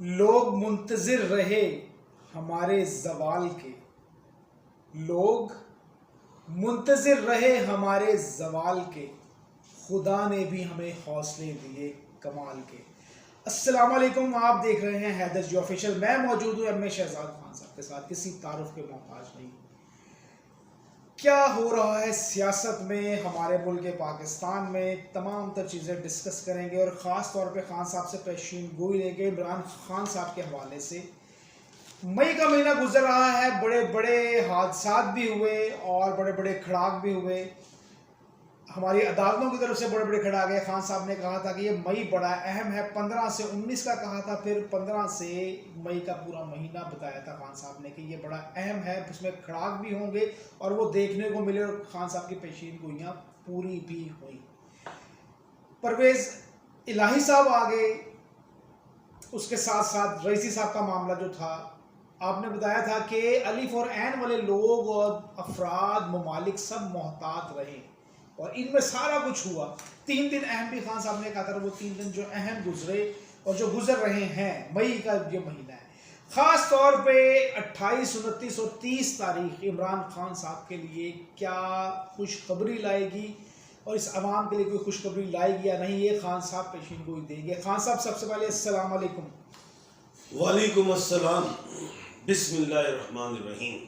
लोग मुंतजिर रहे हमारे ज़वाल के। लोग मुंतजिर रहे हमारे ज़वाल के। खुदा ने भी हमें हौसले दिए कमाल के। अस्सलाम वालेकुम, आप देख रहे हैं हैदर जी ऑफिशियल। मैं मौजूद हूँ एम ए शहजाद खान साहब के साथ, किसी तारुफ के मोहताज नहीं। क्या हो रहा है सियासत में, हमारे मुल्क पाकिस्तान में, तमाम तर चीज़ें डिस्कस करेंगे और ख़ास तौर पे खान साहब से पेशीन गोई लेंगे। इमरान खान साहब के हवाले से मई का महीना गुजर रहा है, बड़े बड़े हादसात भी हुए और बड़े बड़े खड़ाक भी हुए। हमारी अदालतों की तरफ से बड़े बड़े खड़ाक गए। खान साहब ने कहा था कि ये मई बड़ा अहम है, 15 से 19 का कहा था, फिर 15 से मई का पूरा महीना बताया था खान साहब ने कि ये बड़ा अहम है, उसमें खड़ाक भी होंगे और वो देखने को मिले। और खान साहब की पेशीन गोइयाँ पूरी भी हुई। परवेज इलाही साहब आ गए, उसके साथ साथ रईसी साहब का मामला जो था, आपने बताया था कि अलिफ और ऐन वाले लोग और अफराद ममालिक सब मोहतात रहे और इनमें सारा कुछ हुआ। 3 दिन अहम भी खान साहब ने कहा था, वो 3 दिन जो अहम गुजरे और जो गुजर रहे हैं, मई का ये महीना है। ख़ास तौर पे 28, 29 और 30 तारीख इमरान खान साहब के लिए क्या खुशखबरी लाएगी और इस अवाम के लिए कोई खुशखबरी लाएगी या नहीं, ये खान साहब पेशीन गोई देंगे। खान साहब, सबसे पहले अस्सलाम वालेकुम। वालेकुम अस्सलाम। बिस्मिल्लाहिर्रहमानिर्रहीम।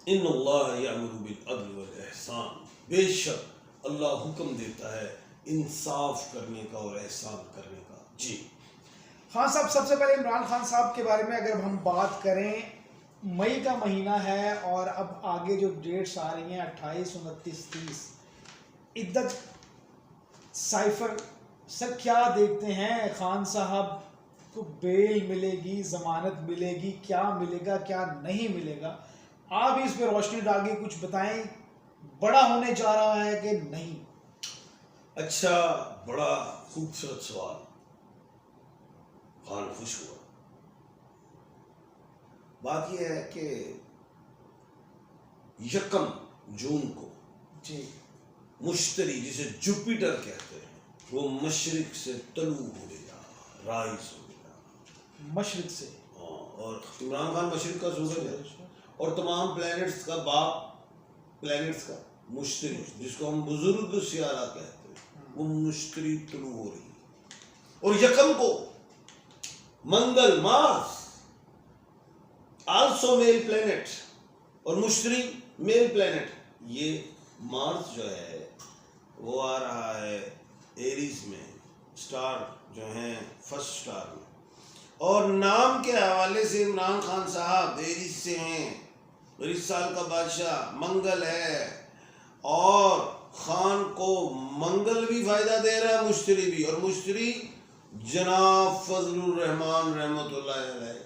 इन्नल्लाह यअमुरु बिल अद्ल वल इहसान। बेशक अल्लाह हुक्म देता है इंसाफ करने का और एहसान करने का। जी खान साहब, सबसे पहले इमरान खान साहब के बारे में अगर हम बात करें, मई का महीना है और अब आगे जो डेट्स आ रही हैं 28, 29, 30, इद्दत साइफर सर, क्या देखते हैं? खान साहब को बेल मिलेगी, जमानत मिलेगी, क्या मिलेगा क्या नहीं मिलेगा? आप इस पे रोशनी डाल के कुछ बताएं। बड़ा होने जा रहा है कि नहीं? अच्छा, बड़ा खूबसूरत सवाल। खान खुश हुआ। बात यह है कि 1 जून को जी, मुश्तरी, जिसे जुपिटर कहते हैं, वो मशरिक से तलू हो गया, राइज हो गया मशरिक से। और इमरान खान मशरिक का सूरज है और तमाम प्लैनेट्स का बाप, प्लैनेट्स का मुश्तरी, जिसको हम बुजुर्ग सियारा कहते हैं, वो मुश्तरी तलू हो रही है। और 1 को मंगल, मार्स आल्सो मेल प्लैनेट और मुश्तरी मेल प्लैनेट। ये मार्स जो है वो आ रहा है एरीज में, स्टार जो है फर्स्ट स्टार में, और नाम के हवाले से इमरान खान साहब एरीज से हैं। और इस साल का बादशाह मंगल है और खान को मंगल भी फायदा दे रहा है, मुश्तरी भी। और मुश्तरी जनाब फजलुर रहमान रहमतुल्लाह अलैह,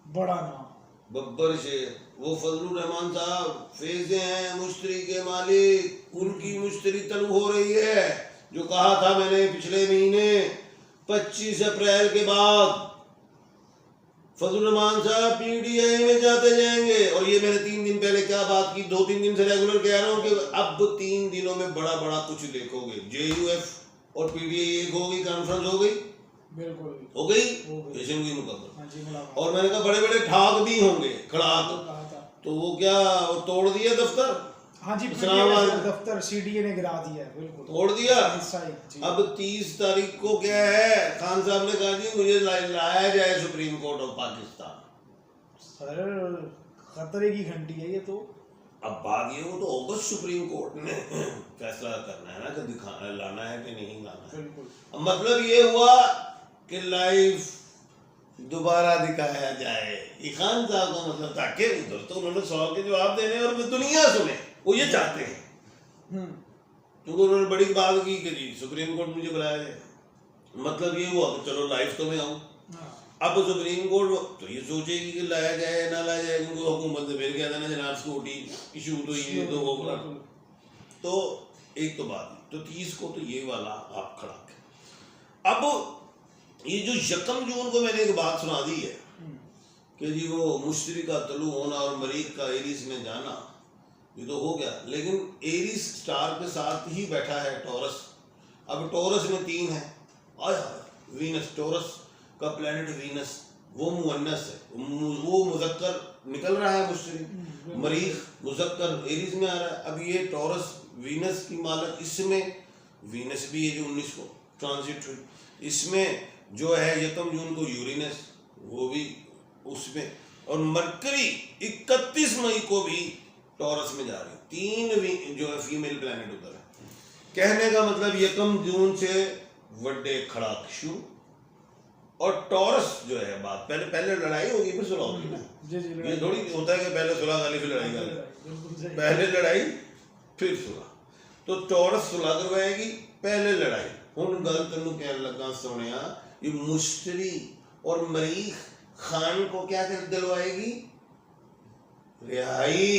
बड़ा नाम, बब्बर शेर। वो फजलुर रहमान साहब फेज़े हैं मुश्तरी के मालिक, उनकी मुश्तरी तलू हो रही है। जो कहा था मैंने पिछले महीने 25 अप्रैल के बाद फजलुर रहमान साहब पीडीआई में जाते जाएंगे। और ये मैंने 3 दिन पहले क्या बात की, 2-3 दिन से रेगुलर कह रहा हूँ कि अब 3 दिनों में बड़ा बड़ा कुछ देखोगे। जेयूएफ और पीडीआई एक हो गई, कॉन्फ्रेंस हो गई, बिल्कुल हो गई, पेशीन पेशीन मुकम्मल। हाँ जी, मुलाकात। और मैंने कहा बड़े बड़े ठाक भी होंगे, खड़ाक। कहा था। तो वो क्या, वो तोड़ दिया दफ्तर? हाँ जी, इस्लामाबाद दफ्तर सीडीए ने गिरा दिया है, बिल्कुल तोड़ दिया। जी। अब 30 तारीख को क्या है, खान साहब ने कहा जी मुझे लाया जाए supreme court of Pakistan. Sir, खतरे की घंटी है ये तो। अब बात ये, वो तो अगस्त सुप्रीम कोर्ट ने फैसला करना है ना कि दिखाना लाना है कि नहीं लाना है। बिल्कुल। अब मतलब ये हुआ कि लाइव दोबारा दिखाया जाए। खान साहब का मतलब था कि उधर तो उन्होंने सवाल के जवाब देने और दुनिया सुने, वो ये चाहते हैं। तो उन्होंने बड़ी बात की कि जी सुप्रीम कोर्ट मुझे बुलाया जाए। मतलब ये हुआ कि चलो लाइव तो मैं आऊँ। अब सुप्रीम कोर्ट तो ये सोचेगी कि लाया जाए ना लाया जाए, उनको हुकूमत से फिर कहता ना जनाब सिक्योरिटी इशू तो ये तो वो बना। तो एक तो बात, तो 30 को तो ये वाला आप खड़ा है। अब ये जो 1 जून को मैंने एक बात सुना दी है कि जी वो मुश्तरी का तलू होना और मरीख का एरीज में जाना, ये तो हो गया। लेकिन एरीज स्टार के साथ ही बैठा है टॉरस। अब टॉरस में 3 है, आया वीनस टॉरस का प्लेनेट वीनस वो मुअन्नस है, वो मुज़क्कर निकल रहा है मुश्तरी, मरीख मुज़क्कर एरीज में आ रहा है। अब ये टॉरस वीनस की मालक, इसमें वीनस भी है जो 19 को ट्रांजिट हुई, इसमें जो है 1 जून को यूरेनस वो भी उसमें, और मरकरी 31 मई को भी टॉरस में जा रही है। 3 जो है फीमेल प्लेनेट उधर है। कहने का मतलब 1 जून से वड्डे खड़ाक्षु और टॉरस जो है बात, पहले लड़ाई होगी फिर सुलह होगी ना। ये थोड़ी होता है कि पहले सुलह वाली फिर लड़ाई कर, पहले लड़ाई फिर सुलह। तो टॉरस सुलह करवाएगी, पहले लड़ाई। हुन गल तेनू कह लगा सोनिया, ये मुश्तरी और मरीख खान को क्या कर दिलवाएगी? रिहाई।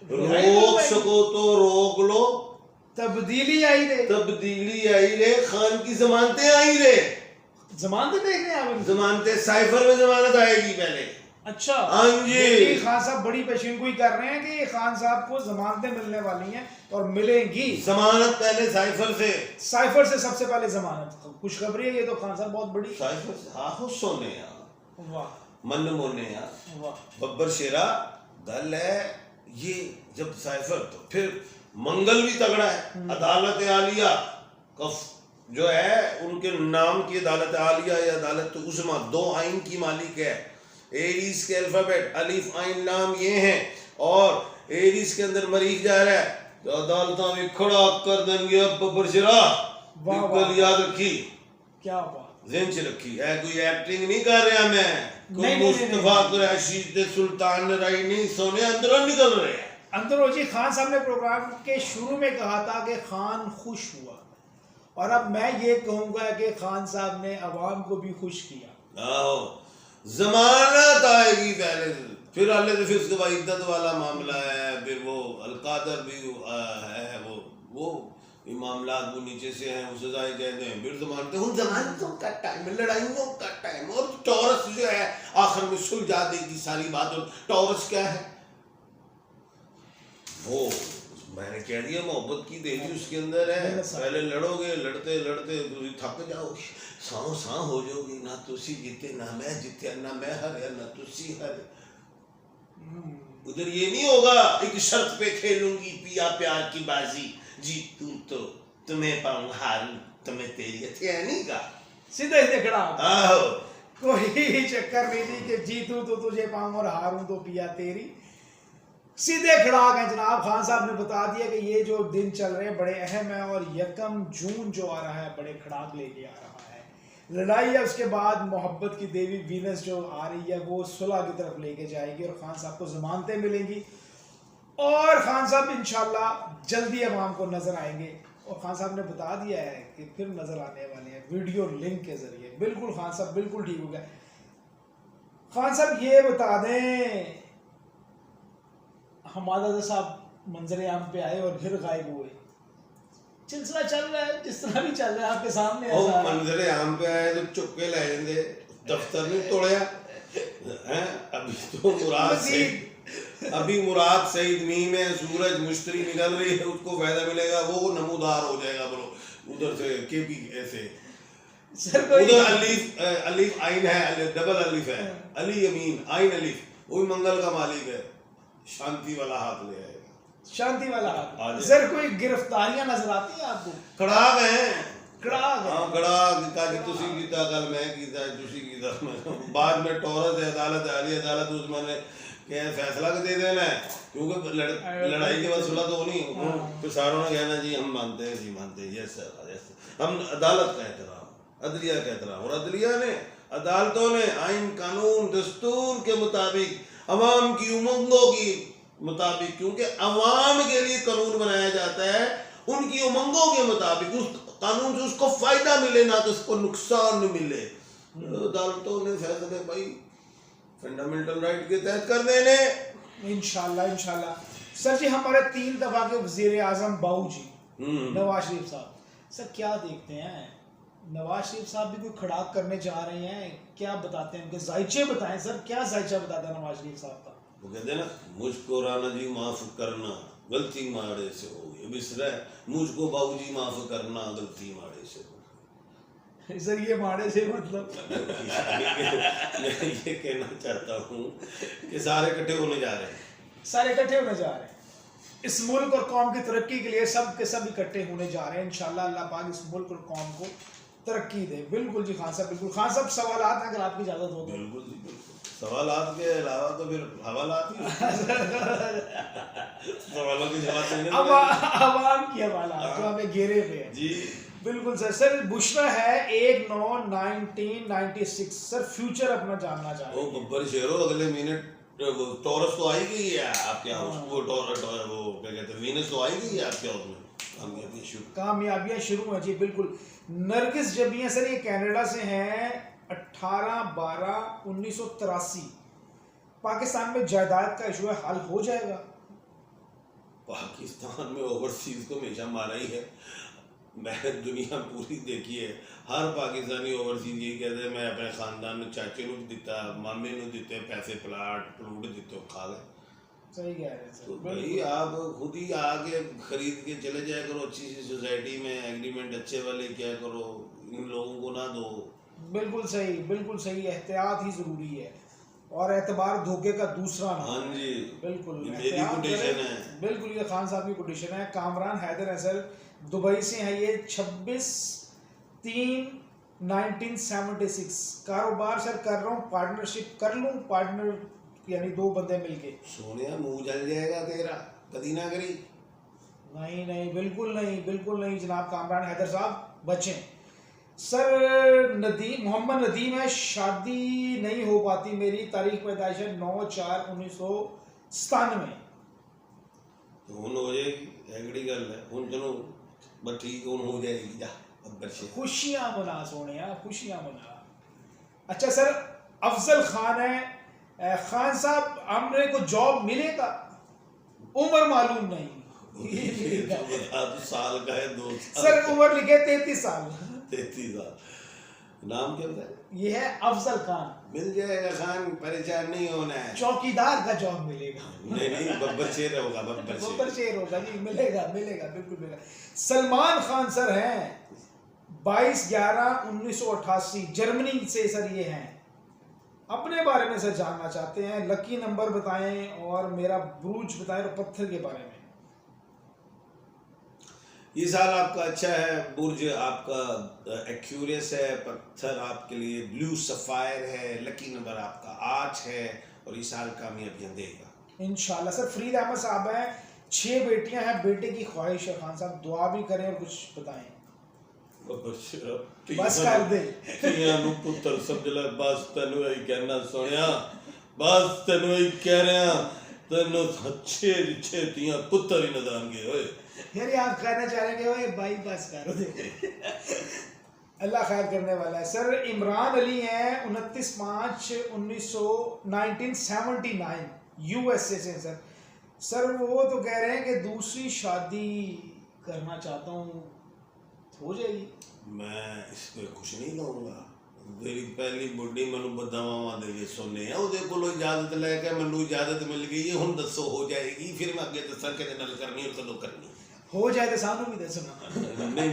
रोक सको तो रोक लो, तब्दीली आई रे, तब्दीली आई रे, खान की जमानतें आई रे। जमानतें देख रहे हैं आप? जमानतें साइफर में जमानत आएगी पहले। अच्छा, हाँ जी। खान साहब बड़ी पेशिनगोई कर रहे हैं कि ये खान साहब को जमानतें मिलने वाली हैं और मिलेंगी। जमानत पहले साइफर से, साइफर से सबसे पहले जमानत। खुशखबरी है ये तो खान साहब, बहुत बड़ी। साइफर से हाहो सोने यार, वाह मन मोने यार, वाह। बब्बर शेरा गल है ये। जब साइफर तो फिर मंगल भी तगड़ा है। अदालत आलिया कफ जो है उनके नाम की अदालत आलिया या अदालत उस्मा, 2 आइन की मालिक है। एरीज के अल्फाबेट अलिफ आइन लाम ये हैं, और एरीज के अंदर मरीख जा रहा है तो अदालत में खड़ा कर देंगे। बब्बर शेरा बिल्कुल याद रखी, क्या बात, ज़हन से रखी है। कोई एक्टिंग नहीं कर रहा मैं, कोई मुस्तफा कुरैशी ते सुल्तान राय नहीं, सोने अंदरों निकल रहे हैं। अंतरोजी खान साहब ने प्रोग्राम के शुरू में कहा था कि खान खुश हुआ, और अब मैं ये कहूंगा कि खान साहब ने अवाम को भी खुश किया। जमानत आएगी पहले, फिर अल्लाह से, फिर उसके बाद इद्दत वाला मामला है, फिर वो अलकादर भी है, वो मामला वो नीचे से हैं, वो सजाएं कहते हैं, फिर जमानतें। उन जमानतों का टाइम, लड़ाइयों का टाइम, और टॉरस जो है आखिर में सुलझा देगी सारी बात। और टॉरस क्या है वो मैंने कह दिया, मोहब्बत की देवी उसके अंदर है। पहले लड़ोगे, लड़ते लड़ते थक जाओगे, साओ साओ हो जाओगी, ना तुसी जीते ना मैं जीते, ना मैं हारे ना तुसी हारे। उधर ये नहीं होगा एक शर्त पे खेलूंगी पिया प्यार की बाजी, जीतू तो तुम्हें पाऊं, हारूं तुम्हें तेरी, है नहीं का सीधे सीधे खड़ा। आहो, कोई चक्कर नहीं थी कि जीतू तो तुझे पाऊं और हारूं तो पिया तेरी। सीधे खड़ाक है जनाब। खान साहब ने बता दिया कि ये जो दिन चल रहे हैं बड़े अहम है, और 1 जून जो आ रहा है बड़े खड़ाक लेके आ रहा है। लड़ाई है, उसके बाद मोहब्बत की देवी वीनस जो आ रही है वो सुलह की तरफ लेके जाएगी, और खान साहब को जमानतें मिलेंगी, और खान साहब इंशाल्लाह जल्दी अवाम को नजर आएंगे। और खान साहब ने बता दिया है कि फिर नजर आने वाले हैं वीडियो लिंक के जरिए। बिल्कुल खान साहब बिल्कुल ठीक हो गया। खान साहब ये बता दें, हमारा साहब मंजर आम पे आए और फिर गायब हुए। सिलसिला चल रहा है जिस तरह भी चल रहा है आपके सामने। ऐसा मंजर आम पे आए तो चुप के ले जाते, दफ्तर नहीं तोड़या हैं। अभी तो मुराद सईद मीम है, सूरज मुश्तरी निकल रही है, उसको फायदा मिलेगा, वो नमूदार हो जाएगा। बोलो उधर से केपी ऐसे उधर अलीफ आइन है, डबल अलीफ है, अली यमीन आइन अलीफ, वही मंगल का मालिक है, शांति वाला हाथ ले आएगा, शांति वाला हाथ। सर कोई गिरफ्तारियां नजर आती हैं आपको? खड़ाक हैं, खड़ाक। हां खड़ाक का तुसी कीता, कल मैं कीता, तुसी कीता, बाद में टॉरस है, अदालत आली अदालत उसमें ने क्या फैसला दे देना है, क्योंकि लड़ाई के बाद सुलह तो नहीं। फिर सारों ने कहना जी हम मानते हैं, जी मानते हैं, यस सर, हम अदालत का एहतराम, अदलिया का एहतराम, और अदलिया ने, अदालतों ने आइन कानून दस्तूर के मुताबिक अवाम की उमंगों की मुताबिक, क्योंकि अवाम के लिए कानून बनाया जाता है, उनकी उमंगों के मुताबिक, उस कानून से उसको फायदा मिले ना तो उसको नुकसान मिले। अदालतों ने फैसले भाई फंडामेंटल राइट के तहत कर देने इंशाल्लाह इंशाल्लाह। सर जी हमारे 3 दफा के वजीर आजम बाऊ जी नवाज शरीफ साहब, सर क्या देखते हैं? नवाज शरीफ साहब भी कोई खड़ाक करने जा रहे हैं, क्या बताते हैं? उनके जायचे बताएं सर, क्या जायचा बताता है नवाज शरीफ साहब का? वो कहते हैं ना, मुझको राणा जी माफ करना, गलती मारे से हो गई, बिसरा मुझको बाबूजी माफ करना, गलती मारे से हो गई। सर ये माड़े से मतलब मैं ये कहना चाहता हूँ कि सारे इकट्ठे होने जा रहे हैं। सारे इकट्ठे होने जा रहे हैं इस मुल्क और कौम की तरक्की के लिए। सब के सब इकट्ठे होने जा रहे हैं इंशाल्लाह। अल्लाह पाक इस मुल्क और कौम को तरक्की दे। बिल्कुल जी खान साहब, बिल्कुल। खान साहब सवालात हैं अगर आपकी इजाजत हो तो। बिल्कुल जी बिल्कुल। सवालात के अलावा तो फिर हवालात ही सवालों की जवाब देने अब आवाम की हवालात जो हमें घेरे पे है जी। बिल्कुल सर। सर बुशरा है 1/9/1996। सर फ्यूचर अपना जानना चाह रहे वो हैं। गब्बर शेरो अगले मिनट वो टॉरस तो आई गई है आपके हाउस। वो टॉरस वो क्या कहते हैं वीनस तो आई गई है आपके हाउस में। कामयाबियां शुरू हैं जी बिल्कुल। नरगिस जबियां सर ये कनाडा से हैं। 18/12/1983। पाकिस्तान में जायदाद का इशू है, हल हो जाएगा? पाकिस्तान में ओवरसीज को हमेशा मारा ही है। मैंने दुनिया पूरी देखी है। हर पाकिस्तानी ओवरसीज यही कहते हैं मैं अपने खानदान में चाचे को दिता, मामे को दिते पैसे, प्लूट दिते, खा गए। सही कह रहे हैं सर। तो भाई आप खुद ही आके खरीद के चले जाया करो। अच्छी सी सोसाइटी में एग्रीमेंट अच्छे वाले क्या करो, इन लोगों को ना दो। बिल्कुल सही, बिल्कुल सही। एहतियात ही जरूरी है और एतबार धोखे का दूसरा नाम। हाँ जी बिल्कुल ये मेरी कोटेशन है। बिल्कुल ये खान साहब की कोटेशन है। कामरान हैदर है सर, दुबई से हैं ये। 26/3/1976। कारोबार सर कर रहा हूँ, पार्टनरशिप कर लूँ? पार्टनर यानी दो बंदे मिलके। सोनिया मुंह जल जाएगा तेरा, कदी ना करी। नहीं नहीं, बिल्कुल नहीं, बिल्कुल नहीं जनाब कामरान हैदर साहब, बचें। सर नदीम, मोहम्मद नदीम है। शादी नहीं हो पाती मेरी, तारीख पैदाइश है 9/4/1997। तो हुन हो जाएगी, एगड़ी गल है। हुन चलो बस ठीक हुन हो जाएगी। जा अब्बर से खुशियां मना सोनिया, खुशियां मना। अच्छा सर अफजल खान है। खान साहब हमरे को जॉब मिलेगा? उम्र मालूम नहीं। अब साल का है 2 साल। सर उम्र लिखे 33 साल। 33 साल। नाम क्या बताया? ये है अफजल खान। मिल जाएगा खान, परेशान नहीं होना है। चौकीदार का जॉब मिलेगा। नहीं नहीं, बब्बर शेर होगा, बब्बर बब्बर शेर होगा जी। मिलेगा मिलेगा, बिल्कुल मिलेगा। सलमान खान सर हैं 22/11/1988। जर्मनी से सर ये हैं। अपने बारे में सर जानना चाहते हैं। लकी नंबर बताएं और मेरा ब्रूज बताएं और पत्थर के बारे में। ये साल आपका अच्छा है। बुर्ज आपका एक्यूरियस है। पत्थर आपके लिए ब्लू सफायर है। लकी नंबर आपका 8 है और ये साल कामयाबियां देगा इंशाल्लाह। सर फरीद अहमद साहब हैं। 6 बेटियां हैं, बेटे की ख्वाहिश है। खान साहब दुआ भी करें और कुछ बताएं। बस कर दे। पुत्र समझ बस तेन यही कहना सोनिया, बस तेन यही कह रहे तेन अच्छे तियां पुत्र ही नजर आएंगे। ओए यार आप कहना चाह रहे हैं ओए भाई बस करो दे। अल्लाह खैर करने वाला है। सर इमरान अली हैं 29/5/1979 यूएसए से सर। सर वो तो कह रहे हैं कि दूसरी शादी करना चाहता हूँ, हो जाएगी? मैं इस पे कुछ नहीं कहूँगा। मेरी पहली बुढ़ी मैनू बदावां दे सुनने ਉਹਦੇ ਕੋਲੋਂ इजाजत लैके मैनू इजाजत मिल गई है। हुण दसो हो जाएगी, फिर मैं अगे दसा किहदे नाल करनी और कदों करनी। हो जाए तो सानू भी दसना। नहीं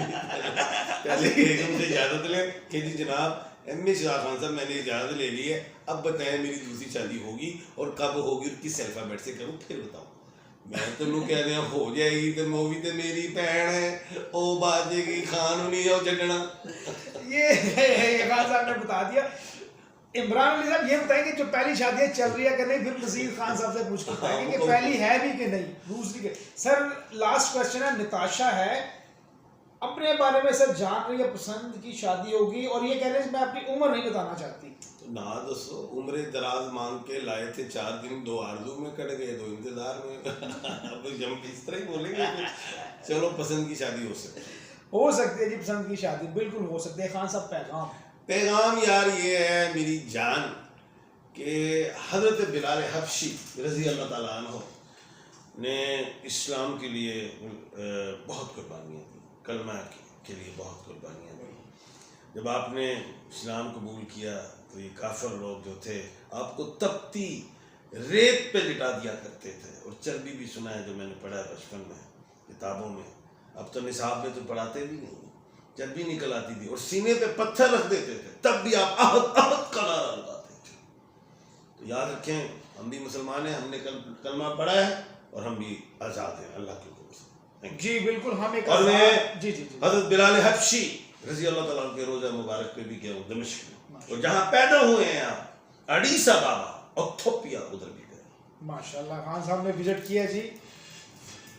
पहले बेगम से इजाजत ले कि जी जनाब एम ए शाह खान साहब मैंने इजाजत ले ली है, अब बताएं मेरी दूसरी शादी होगी और कब होगी और किस अल्फाबेट से करूँ, फिर बताओ। मैं तेनू कह रहा हो जाएगी तो वो भी तो मेरी भैन है, वो बाजेगी, खान नहीं है वो छड़ना। ये खान साहब ने बता दिया। इमरान अली साहब ये बताएं कि जो पहली शादी चल रही है कि नहीं, फिर मजीद खान साहब से पूछ करता है कि पहली है भी कि नहीं, दूसरी के। सर लास्ट क्वेश्चन है, निताशा है। अपने बारे में सर जान रही है, पसंद की शादी होगी और ये कह रहे हैं मैं अपनी उम्र नहीं बताना चाहती। तो ना दसो, उम्र दराज मांग के लाए थे 4 दिन, 2 आरज़ू में कट गए, 2 इंतजार में। अब हम इस तरह ही बोलेंगे। चलो पसंद की शादी हो सकती है जी, पसंद की शादी बिल्कुल हो सकती है। खान साहब पैगाम यार ये है मेरी जान कि हज़रत बिलाल हबशी रज़ी अल्लाह ताला अन्हु ने इस्लाम के लिए बहुत कुर्बानियाँ दी, कलमा के लिए बहुत कुर्बानियाँ दी। जब आपने इस्लाम कबूल किया तो ये काफिर लोग जो थे आपको तपती रेत पे लिटा दिया करते थे और चर्बी भी सुना है जो मैंने पढ़ा है बचपन में किताबों में। अब तो निसाब में तो पढ़ाते भी नहीं। जब भी निकल आती थी और सीने पे पत्थर रख देते थे तब भी आप अहद अहद का नारा लगाते थे। तो याद रखें, हम भी मुसलमान हैं, हमने कलमा पढ़ा है और हम भी आज़ाद हैं अल्लाह के हुक्म से। जी बिल्कुल, हम एक और मैं जी जी जी हज़रत बिलाल हबशी रज़ी अल्लाह तआला के रोज़ा मुबारक पे भी गया हूँ दमिश्क में, और जहाँ पैदा हुए हैं आप अडीसा बाबा ऑथोपिया उधर भी गए। माशाल्लाह खान साहब ने विजिट किया जी।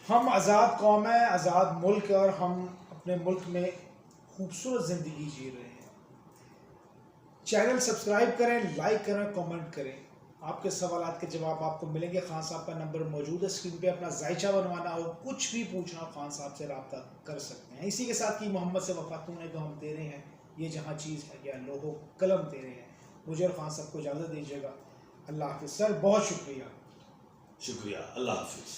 हम आज़ाद कौम है, आज़ाद मुल्क है, और हम अपने मुल्क में खूबसूरत ज़िंदगी जी रहे हैं। चैनल सब्सक्राइब करें, लाइक करें, कमेंट करें। आपके सवालात के जवाब आपको मिलेंगे। खान साहब का नंबर मौजूद है स्क्रीन पे। अपना जायचा बनवाना हो, कुछ भी पूछना हो, खान साहब से रब्ता कर सकते हैं। इसी के साथ कि मोहम्मद से वफातून है तो हम दे रहे हैं ये जहाँ चीज़ है या लोगों कलम दे रहे हैं। मुझे और खान साहब को इजाज़त दीजिएगा। अल्लाह हाफ़िज़ सर, बहुत शुक्रिया। शुक्रिया, अल्लाह हाफिज़।